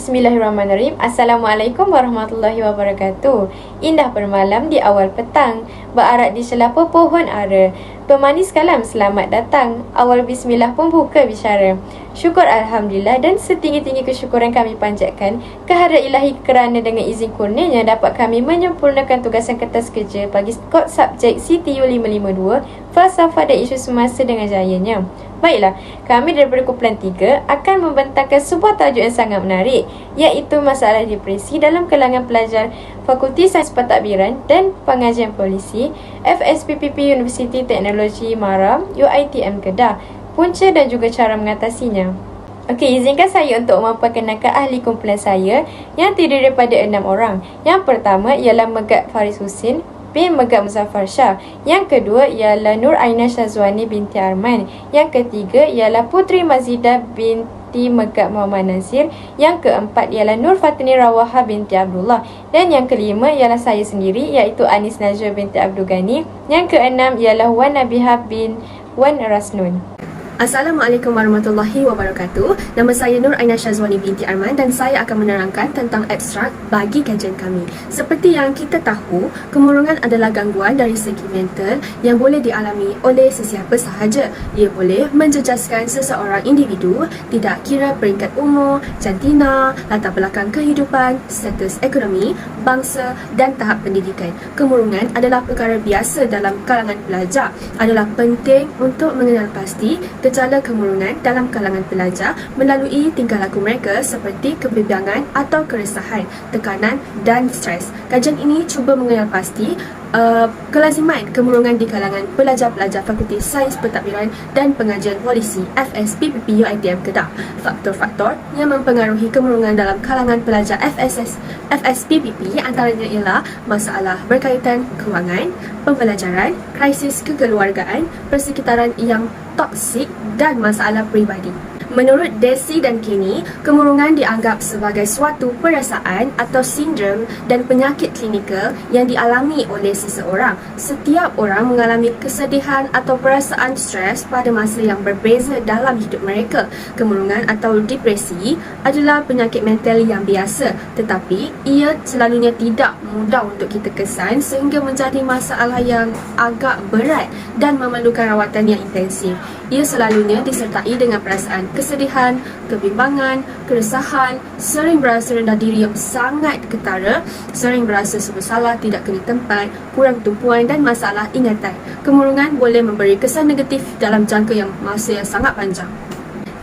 Bismillahirrahmanirrahim. Assalamualaikum warahmatullahi wabarakatuh. Indah bermalam di awal petang, berarak di selapa pohon ara. Pemanis kalam selamat datang, awal bismillah pun buka bicara. Syukur Alhamdulillah dan setinggi-tinggi kesyukuran kami panjatkan kehadrat ilahi kerana dengan izin kurnianya dapat kami menyempurnakan tugasan kertas kerja bagi kod subjek CTU 552 Falsafah dan Isu Semasa dengan jayanya. Baiklah, kami daripada kumpulan 3 akan membentangkan sebuah tajuk yang sangat menarik, iaitu masalah depresi dalam kalangan pelajar Fakulti Sains Pentadbiran dan Pengajian Polisi FSPPP Universiti Teknologi Maram UiTM Kedah, punca dan juga cara mengatasinya. Okey, izinkan saya untuk memperkenalkan ahli kumpulan saya yang terdiri daripada 6 orang. Yang pertama ialah Megat Faris Husin bin Megat Muzaffar Shah. Yang kedua ialah Nur Aina Syazwani binti Arman. Yang ketiga ialah Putri Mazidah binti Megat Muhammad Nasir. Yang keempat ialah Nur Fatini Rawaha binti Abdullah. Dan yang kelima ialah saya sendiri, iaitu Anis Najwa binti Abdul Ghani. Yang keenam ialah Wan Nabiha bin Wan Rasnun. Assalamualaikum warahmatullahi wabarakatuh. Nama saya Nur Aina Syazwani binti Arman dan saya akan menerangkan tentang abstrak bagi kajian kami. Seperti yang kita tahu, kemurungan adalah gangguan dari segi mental yang boleh dialami oleh sesiapa sahaja. Ia boleh menjejaskan seseorang individu, tidak kira peringkat umur, jantina, latar belakang kehidupan, status ekonomi, bangsa dan tahap pendidikan. Kemurungan adalah perkara biasa dalam kalangan pelajar. Adalah penting untuk mengenal pasti gejala kemurungan dalam kalangan pelajar melalui tingkah laku mereka seperti kebimbangan atau keresahan, tekanan dan stres. Kajian ini cuba mengenal pasti kelaziman kemurungan di kalangan pelajar-pelajar Fakulti Sains Pentadbiran dan Pengajian Polisi FSPPP UiTM Kedah. Faktor-faktor yang mempengaruhi kemurungan dalam kalangan pelajar FSPPP antaranya ialah masalah berkaitan kewangan, pembelajaran, krisis kekeluargaan, persekitaran yang toksik dan masalah peribadi. Menurut Desi dan Kenny, kemurungan dianggap sebagai suatu perasaan atau sindrom dan penyakit klinikal yang dialami oleh seseorang. Setiap orang mengalami kesedihan atau perasaan stres pada masa yang berbeza dalam hidup mereka. Kemurungan atau depresi adalah penyakit mental yang biasa, tetapi ia selalunya tidak mudah untuk kita kesan sehingga menjadi masalah yang agak berat dan memerlukan rawatan yang intensif. Ia selalunya disertai dengan perasaan kesedihan, kebimbangan, keresahan, sering berasa rendah diri yang sangat ketara, sering berasa bersalah, tidak kena tempat, kurang tumpuan dan masalah ingatan. Kemurungan boleh memberi kesan negatif dalam jangka masa yang sangat panjang.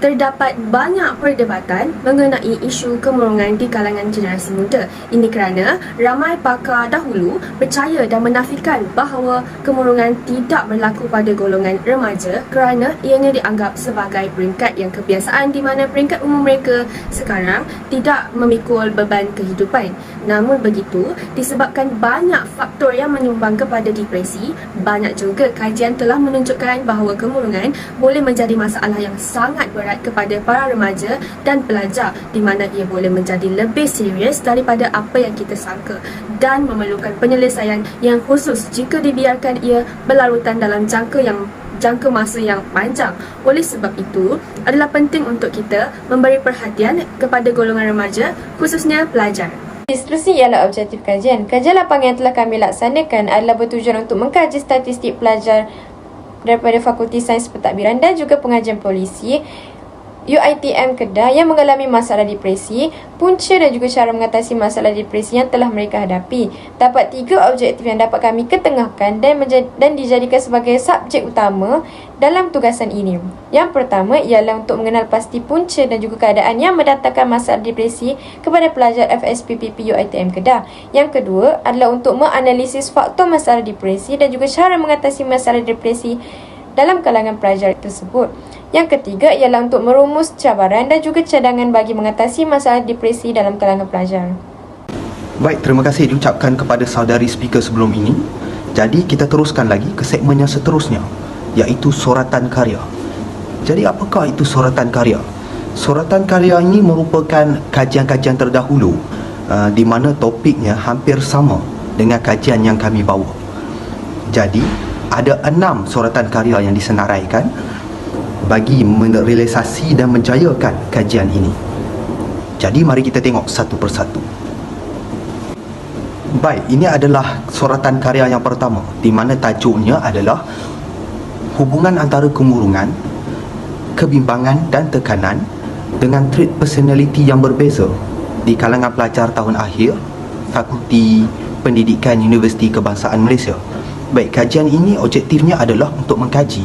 Terdapat banyak perdebatan mengenai isu kemurungan di kalangan generasi muda. Ini kerana ramai pakar dahulu percaya dan menafikan bahawa kemurungan tidak berlaku pada golongan remaja kerana ianya dianggap sebagai peringkat yang kebiasaan di mana peringkat umur mereka sekarang tidak memikul beban kehidupan. Namun begitu, disebabkan banyak faktor yang menyumbang kepada depresi, banyak juga kajian telah menunjukkan bahawa kemurungan boleh menjadi masalah yang sangat berat kepada para remaja dan pelajar di mana ia boleh menjadi lebih serius daripada apa yang kita sangka dan memerlukan penyelesaian yang khusus jika dibiarkan ia berlarutan dalam jangka masa yang panjang. Oleh sebab itu, adalah penting untuk kita memberi perhatian kepada golongan remaja, khususnya pelajar. Seterusnya ialah objektif kajian. Kajian lapangan yang telah kami laksanakan adalah bertujuan untuk mengkaji statistik pelajar daripada Fakulti Sains Pentadbiran dan juga Pengajian Polisi UiTM Kedah yang mengalami masalah depresi, punca dan juga cara mengatasi masalah depresi yang telah mereka hadapi. Dapat 3 objektif yang dapat kami ketengahkan dan dijadikan sebagai subjek utama dalam tugasan ini. Yang pertama ialah untuk mengenal pasti punca dan juga keadaan yang mendatangkan masalah depresi kepada pelajar FSPPP UiTM Kedah. Yang kedua adalah untuk menganalisis faktor masalah depresi dan juga cara mengatasi masalah depresi dalam kalangan pelajar tersebut. Yang ketiga ialah untuk merumus cabaran dan juga cadangan bagi mengatasi masalah depresi dalam kalangan pelajar. Baik, terima kasih diucapkan kepada saudari speaker sebelum ini. Jadi kita teruskan lagi ke segmen yang seterusnya, iaitu soratan karya. Jadi apakah itu soratan karya? Soratan karya ini merupakan kajian-kajian terdahulu di mana topiknya hampir sama dengan kajian yang kami bawa. Jadi ada 6 soratan karya yang disenaraikan bagi merealisasi dan menjayakan kajian ini. Jadi mari kita tengok satu persatu. Baik, ini adalah soratan karya yang pertama, di mana tajuknya adalah hubungan antara kemurungan, kebimbangan dan tekanan dengan trait personality yang berbeza di kalangan pelajar tahun akhir Fakulti Pendidikan Universiti Kebangsaan Malaysia. Baik, kajian ini objektifnya adalah untuk mengkaji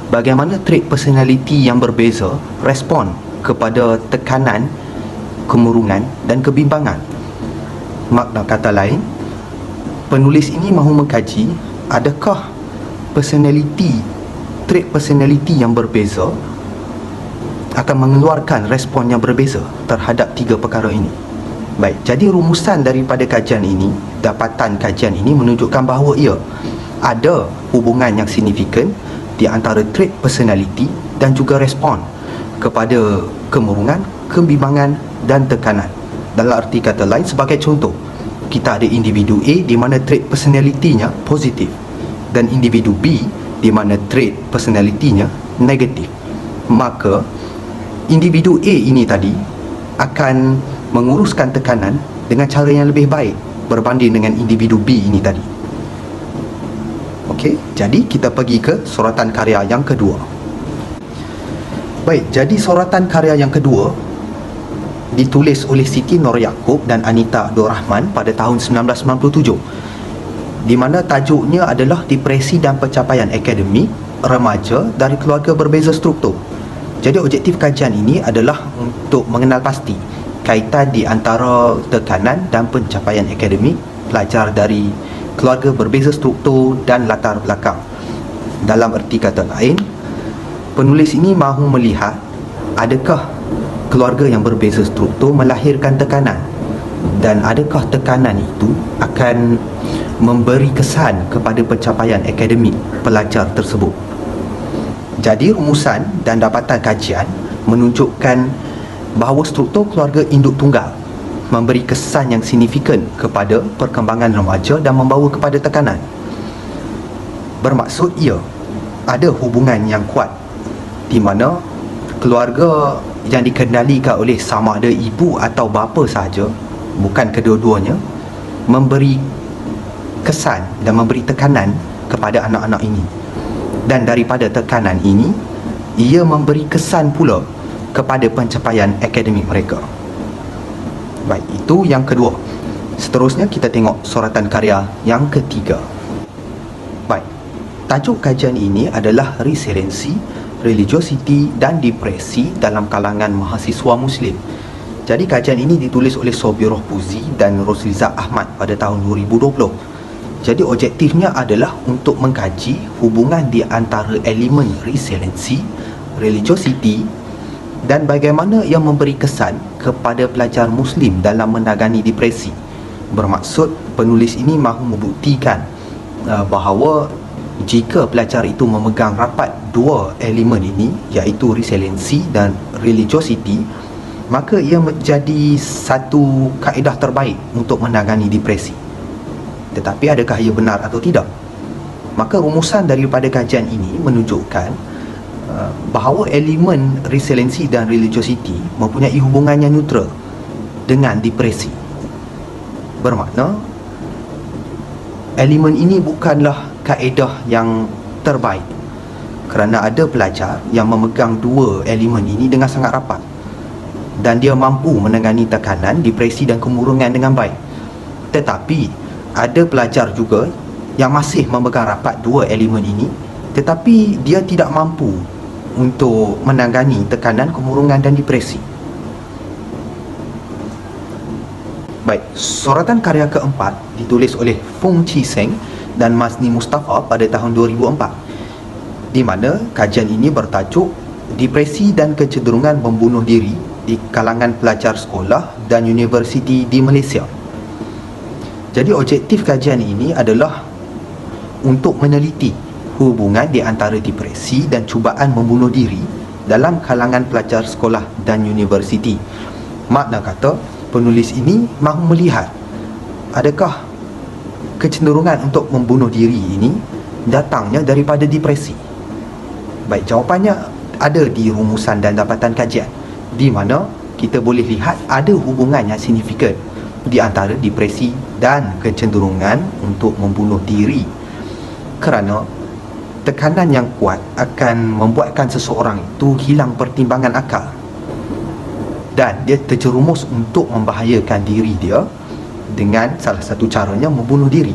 bagaimana trait personality yang berbeza respon kepada tekanan, kemurungan dan kebimbangan. Makna kata lain, penulis ini mahu mengkaji adakah trait personality yang berbeza akan mengeluarkan respon yang berbeza terhadap tiga perkara ini. Baik, jadi rumusan daripada kajian ini, dapatan kajian ini menunjukkan bahawa ia ada hubungan yang signifikan di antara trait personality dan juga respon kepada kemurungan, kebimbangan dan tekanan. Dalam arti kata lain, sebagai contoh, kita ada individu A di mana trait personality-nya positif dan individu B di mana trait personality-nya negatif. Maka individu A ini tadi akan menguruskan tekanan dengan cara yang lebih baik berbanding dengan individu B ini tadi. Okey, jadi kita pergi ke soratan karya yang kedua. Baik, jadi soratan karya yang kedua ditulis oleh Siti Nur Yaakob dan Anita Abdul Rahman pada tahun 1997, di mana tajuknya adalah Depresi dan Pencapaian Akademik Remaja dari Keluarga Berbeza Struktur. Jadi objektif kajian ini adalah untuk mengenal pasti kaitan di antara tekanan dan pencapaian akademik pelajar dari keluarga berbeza struktur dan latar belakang. Dalam erti kata lain, penulis ini mahu melihat adakah keluarga yang berbeza struktur melahirkan tekanan, dan adakah tekanan itu akan memberi kesan kepada pencapaian akademik pelajar tersebut. Jadi rumusan dan dapatan kajian menunjukkan bahawa struktur keluarga induk tunggal memberi kesan yang signifikan kepada perkembangan remaja dan membawa kepada tekanan. Bermaksud ia ada hubungan yang kuat di mana keluarga yang dikendalikan oleh sama ada ibu atau bapa sahaja, bukan kedua-duanya, memberi kesan dan memberi tekanan kepada anak-anak ini. Dan daripada tekanan ini, ia memberi kesan pula kepada pencapaian akademik mereka. Baik, itu yang kedua. Seterusnya kita tengok soratan karya yang ketiga. Baik, tajuk kajian ini adalah resiliensi, religiosity dan depresi dalam kalangan mahasiswa Muslim. Jadi kajian ini ditulis oleh Sobiroh Puzi dan Rosliza Ahmad pada tahun 2020. Jadi objektifnya adalah untuk mengkaji hubungan di antara elemen resiliensi, religiosity dan bagaimana ia memberi kesan kepada pelajar Muslim dalam menangani depresi. Bermaksud penulis ini mahu membuktikan bahawa jika pelajar itu memegang rapat dua elemen ini, iaitu resiliensi dan religiosity, maka ia menjadi satu kaedah terbaik untuk menangani depresi. Tetapi adakah ia benar atau tidak? Maka rumusan daripada kajian ini menunjukkan bahawa elemen resiliensi dan religiosity mempunyai hubungan yang neutral dengan depresi. Bermakna elemen ini bukanlah kaedah yang terbaik, kerana ada pelajar yang memegang dua elemen ini dengan sangat rapat dan dia mampu menangani tekanan, depresi dan kemurungan dengan baik. Tetapi ada pelajar juga yang masih memegang rapat dua elemen ini tetapi dia tidak mampu untuk menangani tekanan, kemurungan dan depresi. Baik, soratan karya keempat ditulis oleh Fung Chi Seng dan Mazni Mustafa pada tahun 2004, di mana kajian ini bertajuk Depresi dan Kecenderungan Membunuh Diri di Kalangan Pelajar Sekolah dan Universiti di Malaysia. Jadi objektif kajian ini adalah untuk meneliti hubungan di antara depresi dan cubaan membunuh diri dalam kalangan pelajar sekolah dan universiti. Makna kata, penulis ini mahu melihat adakah kecenderungan untuk membunuh diri ini datangnya daripada depresi. Baik, jawapannya ada di rumusan dan dapatan kajian, di mana kita boleh lihat ada hubungan yang signifikan di antara depresi dan kecenderungan untuk membunuh diri, kerana tekanan yang kuat akan membuatkan seseorang itu hilang pertimbangan akal dan dia terjerumus untuk membahayakan diri dia dengan salah satu caranya membunuh diri.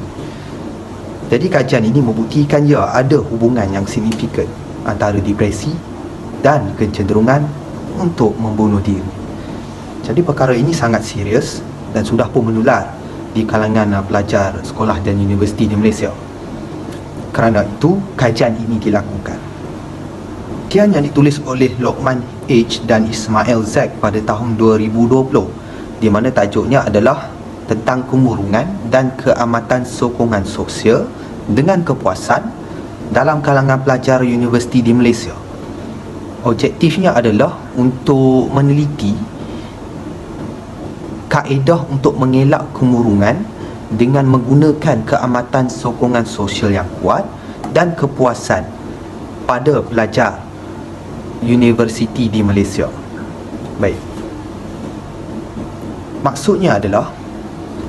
Jadi kajian ini membuktikan ya ada hubungan yang signifikan antara depresi dan kecenderungan untuk membunuh diri. Jadi perkara ini sangat serius dan sudah pun menular di kalangan pelajar sekolah dan universiti di Malaysia. Kerana itu, kajian ini dilakukan. Kajian yang ditulis oleh Lokman H dan Ismail Zak pada tahun 2020, di mana tajuknya adalah tentang kemurungan dan keamatan sokongan sosial dengan kepuasan dalam kalangan pelajar universiti di Malaysia. Objektifnya adalah untuk meneliti kaedah untuk mengelak kemurungan dengan menggunakan keamatan sokongan sosial yang kuat dan kepuasan pada pelajar universiti di Malaysia. Baik. Maksudnya adalah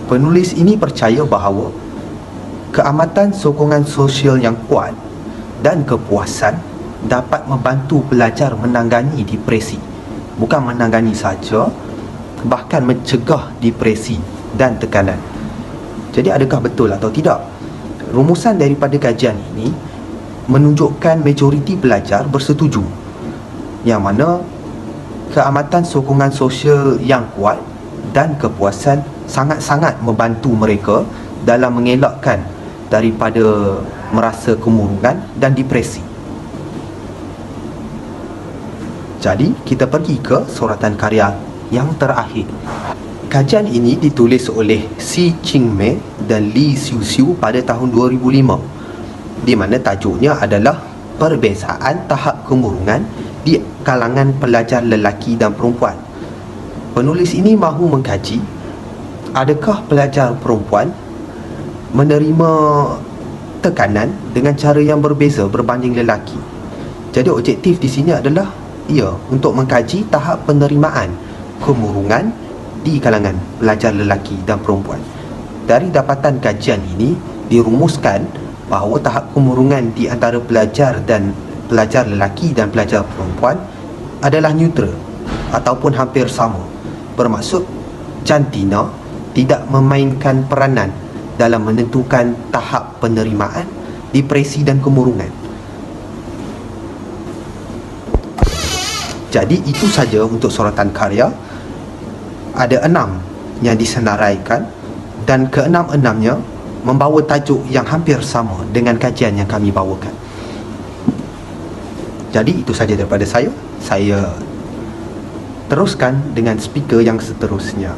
penulis ini percaya bahawa keamatan sokongan sosial yang kuat dan kepuasan dapat membantu pelajar menangani depresi. Bukan menangani saja, bahkan mencegah depresi dan tekanan. Jadi adakah betul atau tidak? Rumusan daripada kajian ini menunjukkan majoriti pelajar bersetuju, yang mana keamatan sokongan sosial yang kuat dan kepuasan sangat-sangat membantu mereka dalam mengelakkan daripada merasa kemurungan dan depresi. Jadi kita pergi ke suratan karya yang terakhir. Kajian ini ditulis oleh Si Ching Mei dan Lee Siu Siu pada tahun 2005, di mana tajuknya adalah perbezaan tahap kemurungan di kalangan pelajar lelaki dan perempuan. Penulis ini mahu mengkaji adakah pelajar perempuan menerima tekanan dengan cara yang berbeza berbanding lelaki. Jadi objektif di sini adalah untuk mengkaji tahap penerimaan kemurungan di kalangan pelajar lelaki dan perempuan. Dari dapatan kajian ini dirumuskan bahawa tahap kemurungan di antara pelajar lelaki dan pelajar perempuan adalah neutral ataupun hampir sama. Bermaksud jantina tidak memainkan peranan dalam menentukan tahap penerimaan depresi dan kemurungan. Jadi itu saja untuk suratan karya. Ada 6 yang disenaraikan dan ke-6-6-nya membawa tajuk yang hampir sama dengan kajian yang kami bawakan. Jadi itu saja daripada saya. Saya teruskan dengan speaker yang seterusnya.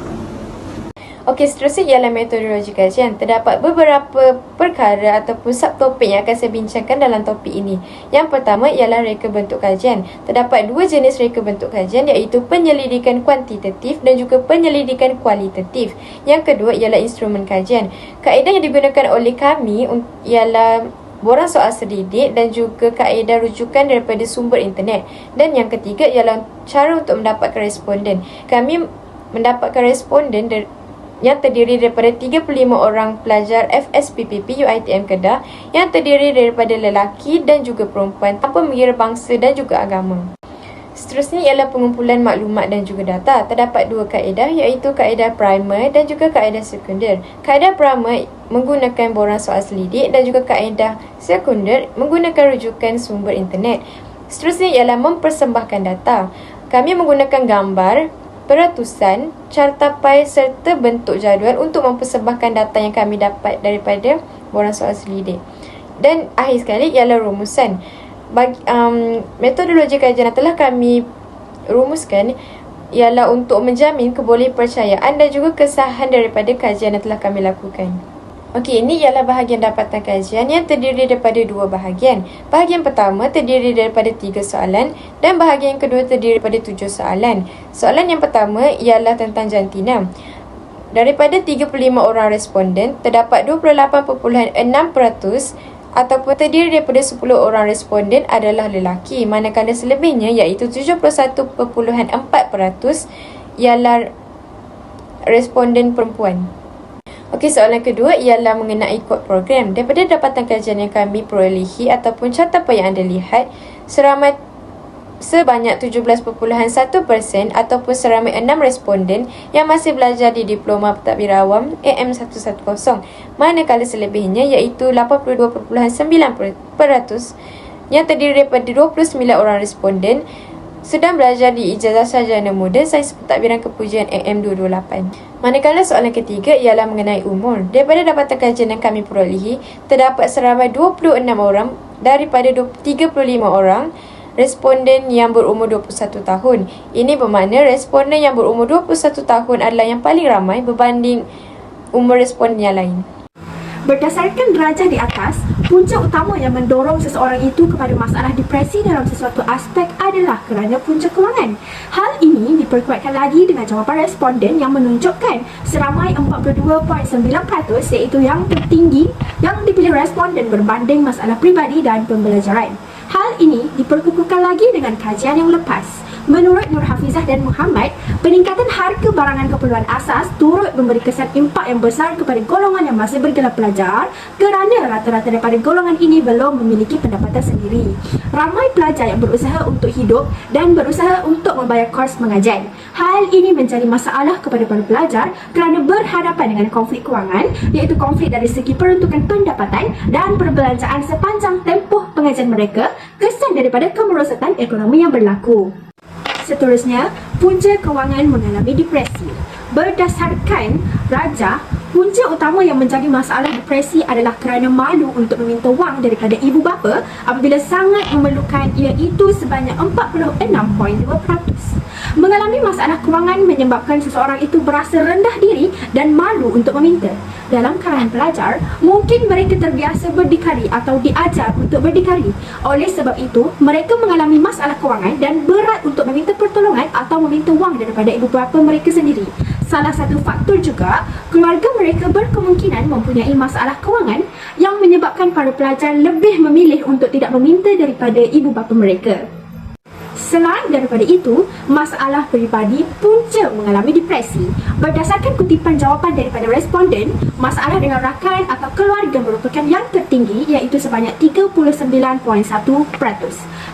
Okey, seterusnya ialah metodologi kajian. Terdapat beberapa perkara ataupun subtopik yang akan saya bincangkan dalam topik ini. Yang pertama ialah reka bentuk kajian. Terdapat 2 jenis reka bentuk kajian, iaitu penyelidikan kuantitatif dan juga penyelidikan kualitatif. Yang kedua ialah instrumen kajian. Kaedah yang digunakan oleh kami ialah borang soal selidik dan juga kaedah rujukan daripada sumber internet. Dan yang ketiga ialah cara untuk mendapatkan responden. Kami mendapatkan responden yang terdiri daripada 35 orang pelajar FSPPP UiTM Kedah yang terdiri daripada lelaki dan juga perempuan tanpa mengira bangsa dan juga agama. Seterusnya ialah pengumpulan maklumat dan juga data. Terdapat 2 kaedah, iaitu kaedah primer dan juga kaedah sekunder. Kaedah primer menggunakan borang soal selidik dan juga kaedah sekunder menggunakan rujukan sumber internet. Seterusnya ialah mempersembahkan data. Kami menggunakan gambar, peratusan, cartapai serta bentuk jadual untuk mempersembahkan data yang kami dapat daripada borang soal selidik. Dan akhir sekali ialah rumusan. Metodologi kajian yang telah kami rumuskan ialah untuk menjamin kebolehpercayaan dan juga kesahihan daripada kajian yang telah kami lakukan. Okey, ini ialah bahagian dapatan kajian yang terdiri daripada 2 bahagian. Bahagian pertama terdiri daripada 3 soalan dan bahagian kedua terdiri daripada 7 soalan. Soalan yang pertama ialah tentang jantina. Daripada 35 orang responden, terdapat 28.6% ataupun terdiri daripada 10 orang responden adalah lelaki, manakala selebihnya iaitu 71.4% ialah responden perempuan. Okey, soalan kedua ialah mengenai kod program. Daripada dapatan kajian yang kami perolehi ataupun carta apa yang anda lihat, sebanyak 17.1% ataupun seramai 6 responden yang masih belajar di Diploma Pentadbiran Awam AM110, manakala selebihnya iaitu 82.9% yang terdiri daripada 29 orang responden sedang belajar di Ijazah Sarjana Muda Sains Pentadbiran Kepujian AM228. Manakala soalan ketiga ialah mengenai umur. Daripada dapatan kajian yang kami perolehi, terdapat seramai 26 orang daripada 35 orang responden yang berumur 21 tahun. Ini bermakna responden yang berumur 21 tahun adalah yang paling ramai berbanding umur responden yang lain. Berdasarkan derajat di atas, punca utama yang mendorong seseorang itu kepada masalah depresi dalam sesuatu aspek adalah kerana punca kewangan. Hal ini diperkuatkan lagi dengan jawapan responden yang menunjukkan seramai 42.9% iaitu yang tertinggi yang dipilih responden berbanding masalah pribadi dan pembelajaran. Hal ini diperkukuhkan lagi dengan kajian yang lepas. Menurut Nur Hafizah dan Muhammad, peningkatan harga barangan keperluan asas turut memberi kesan impak yang besar kepada golongan yang masih bergelar pelajar kerana rata-rata daripada golongan ini belum memiliki pendapatan sendiri. Ramai pelajar yang berusaha untuk hidup dan berusaha untuk membayar kos mengajar. Hal ini menjadi masalah kepada para pelajar kerana berhadapan dengan konflik kewangan, iaitu konflik dari segi peruntukan pendapatan dan perbelanjaan sepanjang tempoh pengajian mereka, kesan daripada kemerosotan ekonomi yang berlaku. Seterusnya, punca kewangan mengalami depresi. Berdasarkan Raja, punca utama yang menjadi masalah depresi adalah kerana malu untuk meminta wang daripada ibu bapa apabila sangat memerlukan, iaitu sebanyak 46.2%. Mengalami masalah kewangan menyebabkan seseorang itu berasa rendah diri dan malu untuk meminta. Dalam kalangan pelajar, mungkin mereka terbiasa berdikari atau diajar untuk berdikari. Oleh sebab itu, mereka mengalami masalah kewangan dan berat untuk meminta pertolongan atau meminta wang daripada ibu bapa mereka sendiri. Salah satu faktor juga, keluarga mereka berkemungkinan mempunyai masalah kewangan yang menyebabkan para pelajar lebih memilih untuk tidak meminta daripada ibu bapa mereka. Selain daripada itu, masalah peribadi punca mengalami depresi. Berdasarkan kutipan jawapan daripada responden, masalah dengan rakan atau keluarga merupakan yang tertinggi iaitu sebanyak 39.1%.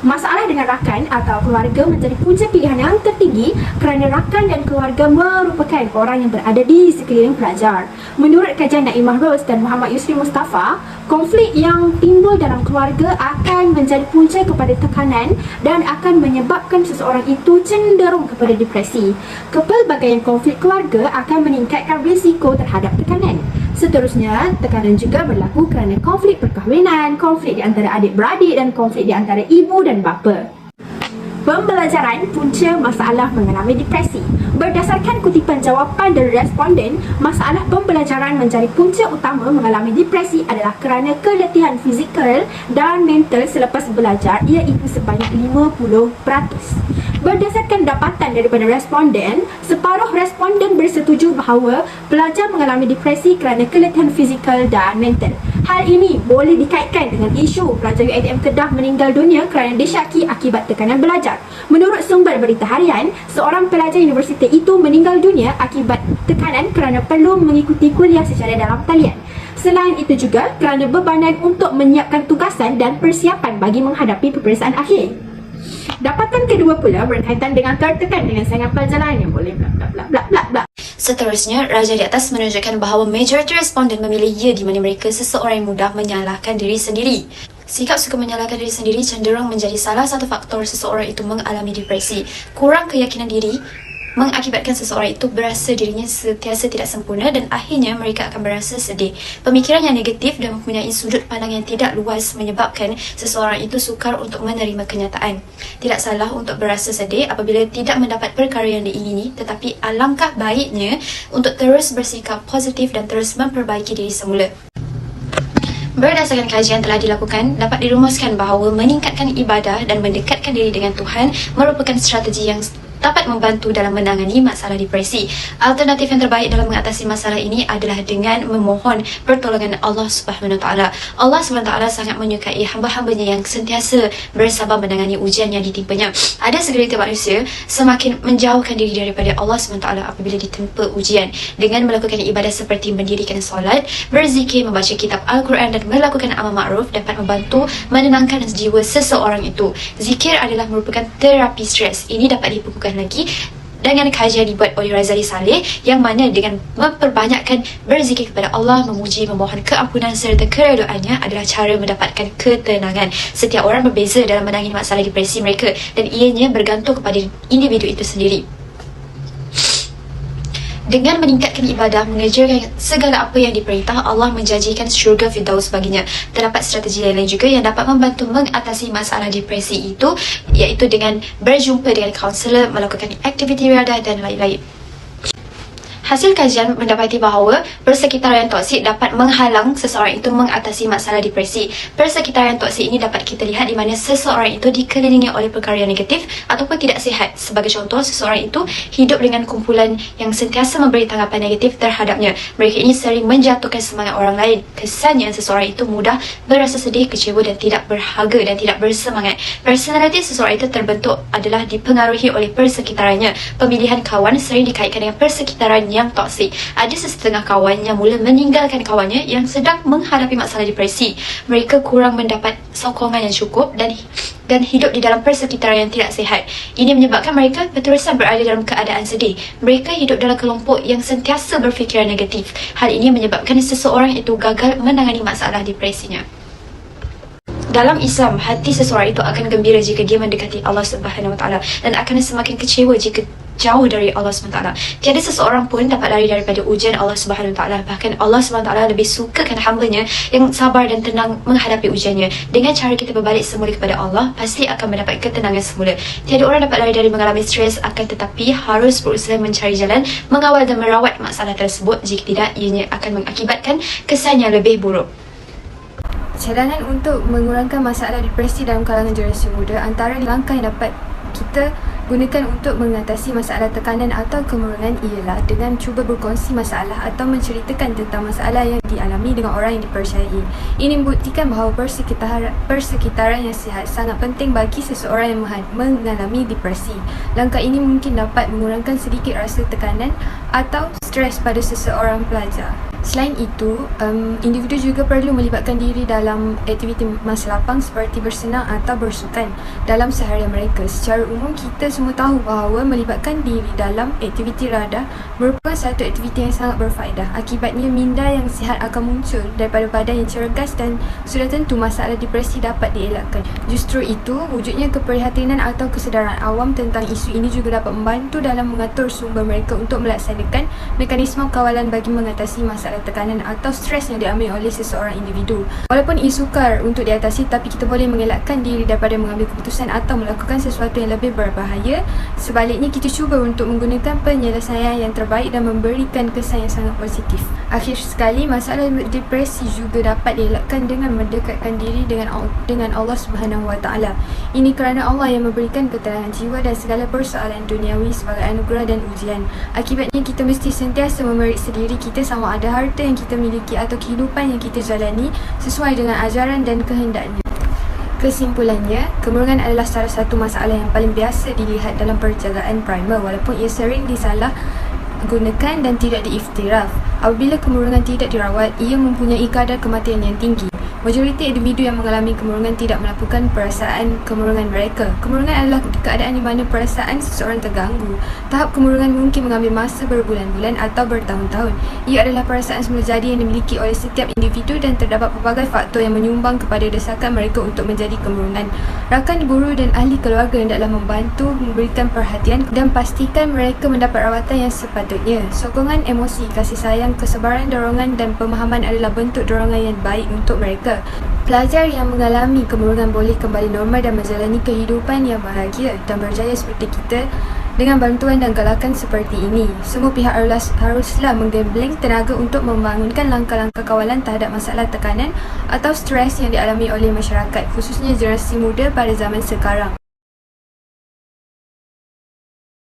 Masalah dengan rakan atau keluarga menjadi punca pilihan yang tertinggi kerana rakan dan keluarga merupakan orang yang berada di sekeliling pelajar. Menurut kajian Naimah Rose dan Muhammad Yusri Mustafa, konflik yang timbul dalam keluarga akan menjadi punca kepada tekanan dan akan menyebabkan seseorang itu cenderung kepada depresi. Kepelbagaian konflik keluarga akan meningkatkan risiko terhadap tekanan. Seterusnya, tekanan juga berlaku kerana konflik perkahwinan, konflik di antara adik-beradik dan konflik di antara ibu dan bapa. Pembelajaran punca masalah mengalami depresi. Berdasarkan kutipan jawapan dari responden, masalah pembelajaran menjadi punca utama mengalami depresi adalah kerana keletihan fizikal dan mental selepas belajar iaitu sebanyak 50%. Berdasarkan dapatan daripada responden, separuh responden bersetuju bahawa pelajar mengalami depresi kerana keletihan fizikal dan mental. Hal ini boleh dikaitkan dengan isu pelajar UiTM Kedah meninggal dunia kerana disyaki akibat tekanan belajar. Menurut sumber berita harian, seorang pelajar universiti itu meninggal dunia akibat tekanan kerana perlu mengikuti kuliah secara dalam talian. Selain itu juga kerana bebanan untuk menyiapkan tugasan dan persiapan bagi menghadapi peperiksaan akhir. Dapatan kedua pula berkaitan dengan tertekan dengan saingan pelajaran yang boleh bla bla bla bla bla bla. Seterusnya, raja di atas menunjukkan bahawa majoriti responden memilih ya di mana mereka seseorang yang mudah menyalahkan diri sendiri. Sikap suka menyalahkan diri sendiri cenderung menjadi salah satu faktor seseorang itu mengalami depresi. Kurang keyakinan diri mengakibatkan seseorang itu berasa dirinya sentiasa tidak sempurna dan akhirnya mereka akan berasa sedih. Pemikiran yang negatif dan mempunyai sudut pandang yang tidak luas menyebabkan seseorang itu sukar untuk menerima kenyataan. Tidak salah untuk berasa sedih apabila tidak mendapat perkara yang diingini, tetapi alangkah baiknya untuk terus bersikap positif dan terus memperbaiki diri semula. Berdasarkan kajian telah dilakukan, dapat dirumuskan bahawa meningkatkan ibadah dan mendekatkan diri dengan Tuhan merupakan strategi yang dapat membantu dalam menangani masalah depresi. Alternatif yang terbaik dalam mengatasi masalah ini adalah dengan memohon pertolongan Allah Subhanahu Wa Taala. Allah Subhanahu Wa Taala sangat menyukai hamba-hambanya yang sentiasa bersabar menangani ujian yang ditimpanya. Ada segelintir manusia semakin menjauhkan diri daripada Allah Subhanahu Wa Taala apabila ditimpa ujian. Dengan melakukan ibadah seperti mendirikan solat, berzikir, membaca kitab Al-Quran dan melakukan amal ma'ruf dapat membantu menenangkan jiwa seseorang itu. Zikir adalah merupakan terapi stres. Ini dapat dibukukan lagi dengan kajian dibuat oleh Razali Saleh, yang mana dengan memperbanyakkan berzikir kepada Allah, memuji, memohon keampunan serta keredoannya adalah cara mendapatkan ketenangan. Setiap orang berbeza dalam menangani masalah depresi mereka dan ianya bergantung kepada individu itu sendiri. Dengan meningkatkan ibadah, mengerjakan segala apa yang diperintah, Allah menjanjikan syurga Firdaus baginya. Terdapat strategi lain juga yang dapat membantu mengatasi masalah depresi itu, iaitu dengan berjumpa dengan kaunselor, melakukan aktiviti riadah dan lain-lain. Hasil kajian mendapati bahawa persekitaran toksik dapat menghalang seseorang itu mengatasi masalah depresi. Persekitaran toksik ini dapat kita lihat di mana seseorang itu dikelilingi oleh perkara yang negatif ataupun tidak sihat. Sebagai contoh, seseorang itu hidup dengan kumpulan yang sentiasa memberi tanggapan negatif terhadapnya. Mereka ini sering menjatuhkan semangat orang lain. Kesannya seseorang itu mudah berasa sedih, kecewa dan tidak berharga dan tidak bersemangat. Personaliti seseorang itu terbentuk adalah dipengaruhi oleh persekitarannya. Pemilihan kawan sering dikaitkan dengan persekitaran yang toksik. Ada setengah kawan yang mula meninggalkan kawannya yang sedang menghadapi masalah depresi. Mereka kurang mendapat sokongan yang cukup dan hidup di dalam persekitaran yang tidak sihat. Ini menyebabkan mereka berterusan berada dalam keadaan sedih. Mereka hidup dalam kelompok yang sentiasa berfikiran negatif. Hal ini menyebabkan seseorang itu gagal menangani masalah depresinya. Dalam Islam, hati seseorang itu akan gembira jika dia mendekati Allah Subhanahu Wa Taala dan akan semakin kecewa jika jauh dari Allah Subhanahu Wa Taala. Tiada seseorang pun dapat lari daripada ujian Allah Subhanahu Wa Taala. Bahkan Allah Subhanahu Wa Taala lebih sukakan hambanya yang sabar dan tenang menghadapi ujiannya. Dengan cara kita berbalik semula kepada Allah, pasti akan mendapat ketenangan semula. Tiada orang dapat lari dari mengalami stres, akan tetapi harus berusaha mencari jalan mengawal dan merawat masalah tersebut. Jika tidak, ianya akan mengakibatkan kesan yang lebih buruk. Cadangan untuk mengurangkan masalah depresi dalam kalangan generasi muda, antara langkah yang dapat kita gunakan untuk mengatasi masalah tekanan atau kemurungan ialah dengan cuba berkongsi masalah atau menceritakan tentang masalah yang dialami dengan orang yang dipercayai. Ini membuktikan bahawa persekitaran yang sihat sangat penting bagi seseorang yang mengalami depresi. Langkah ini mungkin dapat mengurangkan sedikit rasa tekanan atau stres pada seseorang pelajar. Selain itu, individu juga perlu melibatkan diri dalam aktiviti masa lapang seperti bersenam atau bersukan dalam seharian mereka. Secara umum, kita semua tahu bahawa melibatkan diri dalam aktiviti riadah merupakan satu aktiviti yang sangat berfaedah. Akibatnya, minda yang sihat akan muncul daripada badan yang cergas dan sudah tentu masalah depresi dapat dielakkan. Justru itu, wujudnya keprihatinan atau kesedaran awam tentang isu ini juga dapat membantu dalam mengatur sumber mereka untuk melaksanakan mekanisme kawalan bagi mengatasi masalah tekanan atau stres yang diambil oleh seseorang individu. Walaupun ia sukar untuk diatasi, tapi kita boleh mengelakkan diri daripada mengambil keputusan atau melakukan sesuatu yang lebih berbahaya. Sebaliknya, kita cuba untuk menggunakan penyelesaian yang terbaik dan memberikan kesan yang sangat positif. Akhir sekali, masalah depresi juga dapat dielakkan dengan mendekatkan diri dengan Allah Subhanahu Wa Taala. Ini kerana Allah yang memberikan ketenangan jiwa dan segala persoalan duniawi sebagai anugerah dan ujian. Akibatnya, kita mesti sentiasa memeriksa diri kita sama ada harta yang kita miliki atau kehidupan yang kita jalani sesuai dengan ajaran dan kehendaknya. Kesimpulannya, kemurungan adalah salah satu masalah yang paling biasa dilihat dalam perjagaan primer walaupun ia sering disalah gunakan dan tidak diiktiraf. Apabila kemurungan tidak dirawat, ia mempunyai kadar kematian yang tinggi. Majoriti individu yang mengalami kemurungan tidak melakukan perasaan kemurungan mereka. Kemurungan adalah keadaan di mana perasaan seseorang terganggu. Tahap kemurungan mungkin mengambil masa berbulan-bulan atau bertahun-tahun. Ia adalah perasaan semula jadi yang dimiliki oleh setiap individu dan terdapat pelbagai faktor yang menyumbang kepada desakan mereka untuk menjadi kemurungan. Rakan, guru dan ahli keluarga hendaklah membantu memberikan perhatian dan pastikan mereka mendapat rawatan yang sepatutnya. Sokongan emosi, kasih sayang, kesabaran, dorongan dan pemahaman adalah bentuk dorongan yang baik untuk mereka. Pelajar yang mengalami kemurungan boleh kembali normal dan menjalani kehidupan yang bahagia dan berjaya seperti kita dengan bantuan dan galakan seperti ini. Semua pihak haruslah menggembleng tenaga untuk membangunkan langkah-langkah kawalan terhadap masalah tekanan atau stres yang dialami oleh masyarakat, khususnya generasi muda pada zaman sekarang.